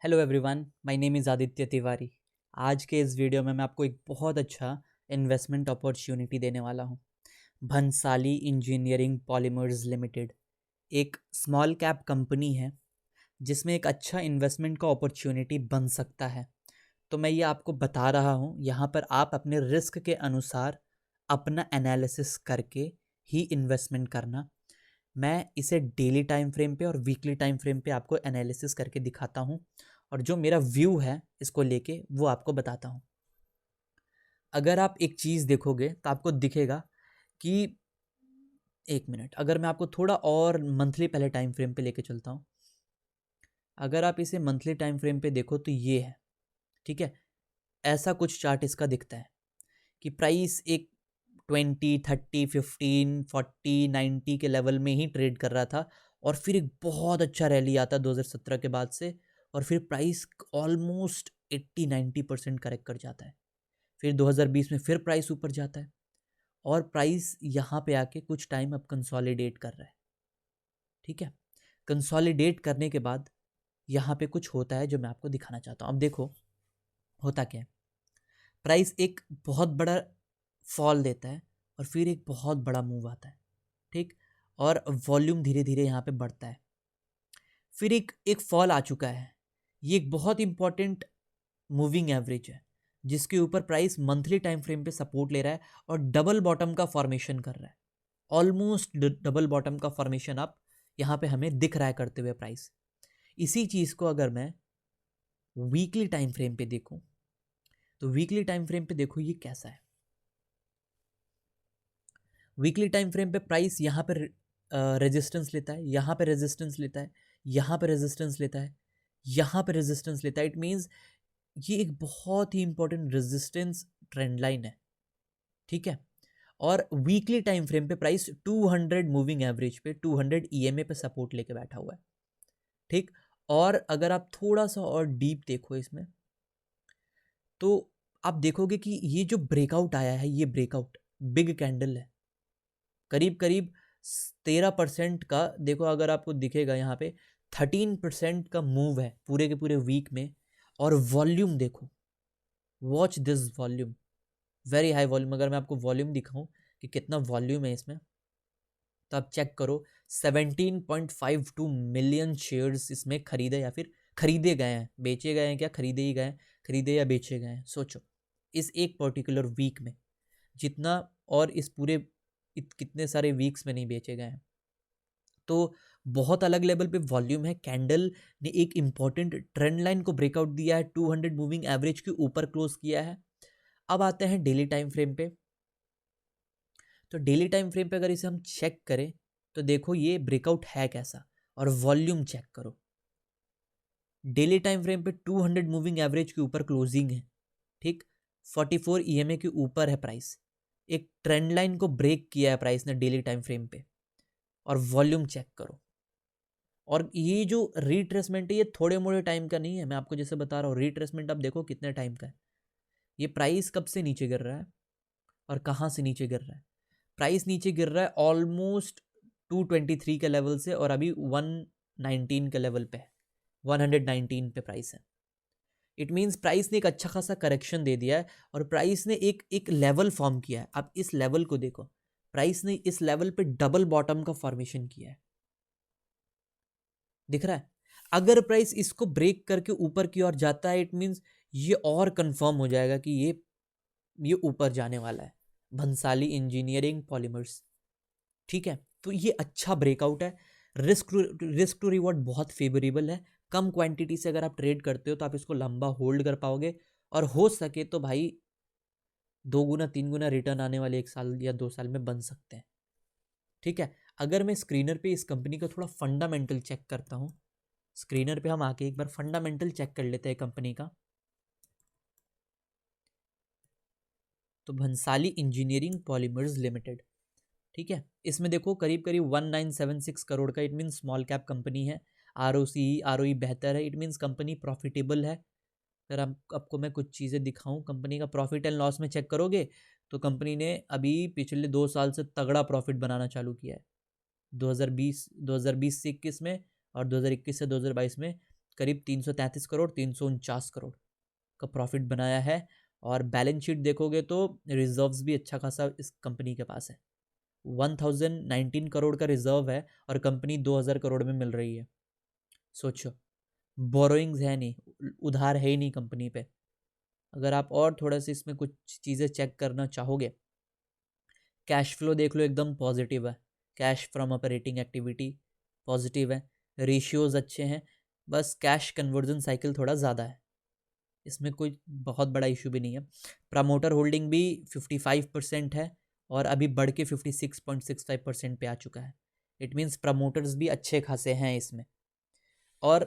Hello everyone, my name is Aditya Tiwari. आज के इस वीडियो में मैं आपको एक बहुत अच्छा इन्वेस्टमेंट अपॉर्चुनिटी देने वाला हूँ। भंसाली इंजीनियरिंग पॉलीमर्स लिमिटेड एक स्मॉल कैप कंपनी है जिसमें एक अच्छा इन्वेस्टमेंट का अपॉर्चुनिटी बन सकता है। तो मैं ये आपको बता रहा हूँ, यहाँ पर आप अपने रिस्क के अनुसार अपना एनालिसिस करके ही इन्वेस्टमेंट करना। मैं इसे डेली टाइम फ्रेम पे और वीकली टाइम फ्रेम पे आपको एनालिसिस करके दिखाता हूँ और जो मेरा व्यू है इसको लेके वो आपको बताता हूँ। अगर आप एक चीज़ देखोगे तो आपको दिखेगा कि एक मिनट, अगर मैं आपको थोड़ा और मंथली पहले टाइम फ्रेम पे लेके चलता हूँ। अगर आप इसे मंथली टाइम फ्रेम पे देखो तो ये है, ठीक है। ऐसा कुछ चार्ट इसका दिखता है कि प्राइस एक 20, 30, 15, 40, 90 के लेवल में ही ट्रेड कर रहा था और फिर एक बहुत अच्छा रैली आता 2017 के बाद से और फिर प्राइस ऑलमोस्ट 80-90% करेक्ट कर जाता है। फिर 2020 में फिर प्राइस ऊपर जाता है और प्राइस यहाँ पे आके कुछ टाइम अब कंसोलिडेट कर रहा है, ठीक है। कंसोलिडेट करने के बाद यहाँ पे कुछ होता है जो मैं आपको दिखाना चाहता हूँ। अब देखो होता क्या है, प्राइस एक बहुत बड़ा फॉल देता है और फिर एक बहुत बड़ा मूव आता है, ठीक। और वॉल्यूम धीरे धीरे यहाँ पे बढ़ता है। फिर एक एक फॉल आ चुका है। ये एक बहुत इंपॉर्टेंट मूविंग एवरेज है जिसके ऊपर प्राइस मंथली टाइम फ्रेम पे सपोर्ट ले रहा है और डबल बॉटम का फॉर्मेशन कर रहा है। ऑलमोस्ट डबल बॉटम का फॉर्मेशन आप यहाँ पे हमें दिख रहा है करते हुए प्राइस। इसी चीज़ को अगर मैं वीकली टाइम फ्रेम पे देखूं तो वीकली टाइम फ्रेम पे देखो ये कैसा है। वीकली टाइम फ्रेम पे प्राइस यहाँ पर रेजिस्टेंस लेता है, यहाँ पे रेजिस्टेंस लेता है, यहाँ पे रेजिस्टेंस लेता है, यहाँ पे रेजिस्टेंस लेता है। इट मीन्स ये एक बहुत ही इंपॉर्टेंट रेजिस्टेंस ट्रेंड लाइन है, ठीक है। और वीकली टाइम फ्रेम पे प्राइस 200 मूविंग एवरेज पे 200 ईएमए पे सपोर्ट लेके बैठा हुआ है, ठीक। और अगर आप थोड़ा सा और डीप देखो इसमें तो आप देखोगे कि ये जो ब्रेकआउट आया है, ये ब्रेकआउट बिग कैंडल है, करीब करीब 13% का। देखो अगर आपको दिखेगा यहाँ पे 13% का मूव है पूरे के पूरे वीक में। और वॉल्यूम देखो, watch this volume, very high volume. अगर मैं आपको वॉल्यूम दिखाऊं कि कितना वॉल्यूम है इसमें तो आप चेक करो, 17.52 मिलियन शेयर्स इसमें खरीदे या फिर खरीदे गए हैं। बेचे गए हैं क्या, खरीदे ही गए हैं, खरीदे या बेचे गए हैं, सोचो इस एक पर्टिकुलर वीक में जितना। और इस पूरे कितने सारे वीक्स में नहीं बेचे गए हैं। तो बहुत अलग लेवल पे वॉल्यूम है। कैंडल ने एक इंपॉर्टेंट ट्रेंड लाइन को ब्रेकआउट दिया है, 200 मूविंग एवरेज के ऊपर क्लोज किया है। अब आते हैं डेली टाइम फ्रेम पे। तो डेली टाइम फ्रेम पे अगर इसे हम चेक करें तो देखो ये ब्रेकआउट है कैसा, और वॉल्यूम चेक करो। डेली टाइम फ्रेम पे 200 मूविंग एवरेज के ऊपर क्लोजिंग है, ठीक। 44 ईएमए के ऊपर है प्राइस। एक ट्रेंड लाइन को ब्रेक किया है प्राइस ने डेली टाइम फ्रेम पे। और वॉल्यूम चेक करो। और ये जो रिट्रेसमेंट है ये थोड़े मोड़े टाइम का नहीं है, मैं आपको जैसे बता रहा हूँ। रिट्रेसमेंट आप देखो कितने टाइम का है। ये प्राइस कब से नीचे गिर रहा है और कहाँ से नीचे गिर रहा है। प्राइस नीचे गिर रहा है ऑलमोस्ट 223 के लेवल से और अभी 119 के लेवल पे है, 119 पे प्राइस है। इट मीन्स प्राइस ने एक अच्छा खासा करेक्शन दे दिया है और प्राइस ने एक एक लेवल फॉर्म किया है। आप इस लेवल को देखो, प्राइस ने इस लेवल पे डबल बॉटम का फॉर्मेशन किया है, दिख रहा है। अगर प्राइस इसको ब्रेक करके ऊपर की ओर जाता है इट मीन्स ये और कंफर्म हो जाएगा कि ये ऊपर जाने वाला है, भंसाली इंजीनियरिंग पॉलीमर्स, ठीक है। तो ये अच्छा ब्रेकआउट है। रिस्क टू रिवॉर्ड बहुत फेवरेबल है। कम क्वांटिटी से अगर आप ट्रेड करते हो तो आप इसको लंबा होल्ड कर पाओगे और हो सके तो भाई 2 गुना 3 गुना रिटर्न आने वाले 1 साल या 2 साल में बन सकते हैं, ठीक है। अगर मैं स्क्रीनर पे इस कंपनी का थोड़ा फंडामेंटल चेक करता हूँ, स्क्रीनर पे हम आके एक बार फंडामेंटल चेक कर लेते हैं कंपनी का। तो भंसाली इंजीनियरिंग पॉलीमर्स लिमिटेड, ठीक है। इसमें देखो करीब करीब 1976 करोड़ का, it means small cap company है। आरओई बेहतर है, इट मीन्स कंपनी प्रॉफिटेबल है। अगर आपको मैं कुछ चीज़ें दिखाऊं, कंपनी का प्रॉफिट एंड लॉस में चेक करोगे तो कंपनी ने अभी पिछले 2 साल से तगड़ा प्रॉफिट बनाना चालू किया है। 2020 से 21 में और 2021 से 2022 में करीब 333 करोड़ 349 करोड़ का प्रॉफिट बनाया है। और बैलेंस शीट देखोगे तो रिजर्व्स भी अच्छा खासा इस कंपनी के पास है। 1019 करोड़ का रिजर्व है और कंपनी 2000 करोड़ में मिल रही है। सोचो, बोरोइंग्स है नहीं, उधार है ही नहीं कंपनी पे। अगर आप और थोड़ा सा इसमें कुछ चीज़ें चेक करना चाहोगे, कैश फ्लो देख लो, एकदम पॉजिटिव है। Cash from operating activity positive है, रेशियोज अच्छे हैं, बस कैश कन्वर्जन साइकिल थोड़ा ज़्यादा है, इसमें कोई बहुत बड़ा इशू भी नहीं है। प्रमोटर होल्डिंग भी 55% है और अभी बढ़ के 56.65% पे आ चुका है। इट मीन्स प्रमोटर्स भी अच्छे खासे हैं इसमें। और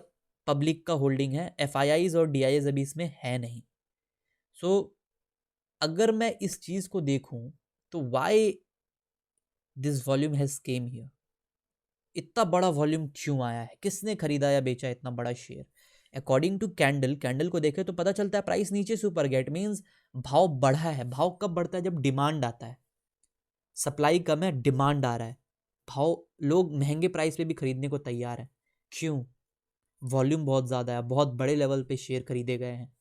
पब्लिक का होल्डिंग है, FIIs और DIs अभी इसमें है नहीं। सो अगर मैं इस चीज़ को देखूं तो why this volume has came here, इतना बड़ा वॉल्यूम क्यों आया है, किसने खरीदा या बेचा इतना बड़ा शेयर? अकॉर्डिंग टू कैंडल को देखे तो पता चलता है प्राइस नीचे से ऊपर गया। इट मीन्स भाव बढ़ा है। भाव कब बढ़ता है? जब डिमांड आता है। सप्लाई कम है, डिमांड आ रहा है, भाव, लोग महंगे प्राइस पे भी खरीदने को तैयार है। क्यों? वॉल्यूम बहुत ज़्यादा है, बहुत बड़े लेवल पे शेयर खरीदे गए हैं,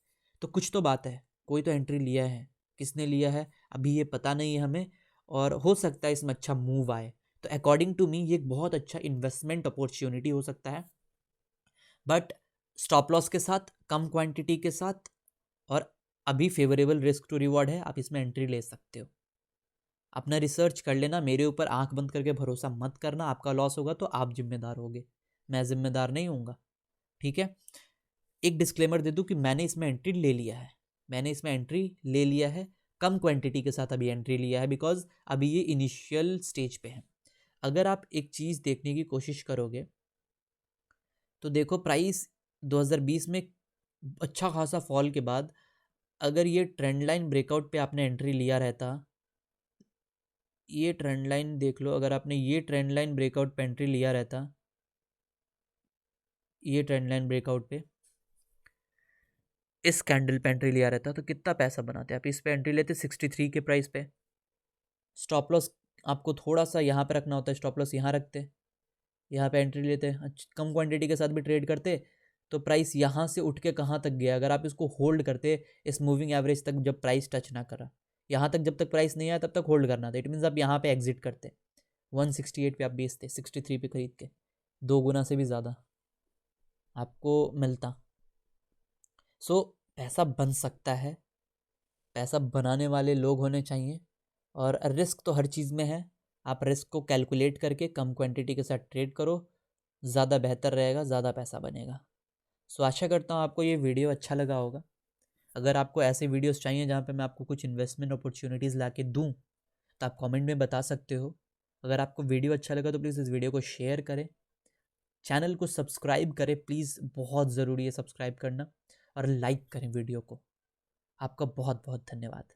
तो कुछ तो बात है, कोई तो एंट्री लिया है। किसने लिया है अभी ये पता नहीं है हमें, और हो सकता है इसमें अच्छा मूव आए। तो अकॉर्डिंग टू मी ये एक बहुत अच्छा इन्वेस्टमेंट अपॉर्चुनिटी हो सकता है, बट स्टॉप लॉस के साथ, कम क्वांटिटी के साथ, और अभी फेवरेबल रिस्क टू रिवॉर्ड है, आप इसमें एंट्री ले सकते हो। अपना रिसर्च कर लेना, मेरे ऊपर आंख बंद करके भरोसा मत करना। आपका लॉस होगा तो आप जिम्मेदार होगे, मैं जिम्मेदार नहीं हूँगा, ठीक है। एक डिस्क्लेमर दे दूं कि मैंने इसमें एंट्री ले लिया है, कम क्वांटिटी के साथ अभी एंट्री लिया है, बिकॉज अभी ये इनिशियल स्टेज पे है। अगर आप एक चीज़ देखने की कोशिश करोगे तो देखो, प्राइस 2020 में अच्छा खासा फॉल के बाद अगर ये ट्रेंड लाइन ब्रेकआउट पे आपने एंट्री लिया रहता, ये ट्रेंड लाइन देख लो, अगर आपने ये ट्रेंड लाइन ब्रेकआउट पे एंट्री लिया रहता, ये ट्रेंड लाइन ब्रेकआउट पे इस कैंडल पे एंट्री लिया रहता तो कितना पैसा बनाते? आप इस पे एंट्री लेते 63 के प्राइस पे। स्टॉप लॉस आपको थोड़ा सा यहाँ पे रखना होता है, स्टॉप लॉस यहाँ रखते, यहाँ पे एंट्री लेते, कम क्वांटिटी के साथ भी ट्रेड करते, तो प्राइस यहाँ से उठ के कहाँ तक गया? अगर आप इसको होल्ड करते इस मूविंग एवरेज तक, जब प्राइस टच ना करा, यहाँ तक जब तक प्राइस नहीं आया तब तक होल्ड करना था। इट मीन्स आप यहाँ पे एग्जिट करते, 168 पे आप बेचते, 63 पे खरीद के 2 गुना से भी ज़्यादा आपको मिलता। सो पैसा बन सकता है, पैसा बनाने वाले लोग होने चाहिए, और रिस्क तो हर चीज़ में है। आप रिस्क को कैलकुलेट करके कम क्वांटिटी के साथ ट्रेड करो, ज़्यादा बेहतर रहेगा, ज़्यादा पैसा बनेगा। सो आशा करता हूँ आपको ये वीडियो अच्छा लगा होगा। अगर आपको ऐसे वीडियोस चाहिए जहाँ पे मैं आपको कुछ इन्वेस्टमेंट अपॉर्चुनिटीज़ ला के दूँ, तो आप कमेंट में बता सकते हो। अगर आपको वीडियो अच्छा लगा तो प्लीज़ इस वीडियो को शेयर करें, चैनल को सब्सक्राइब करें प्लीज़, बहुत ज़रूरी है सब्सक्राइब करना, और लाइक करें वीडियो को। आपका बहुत बहुत धन्यवाद।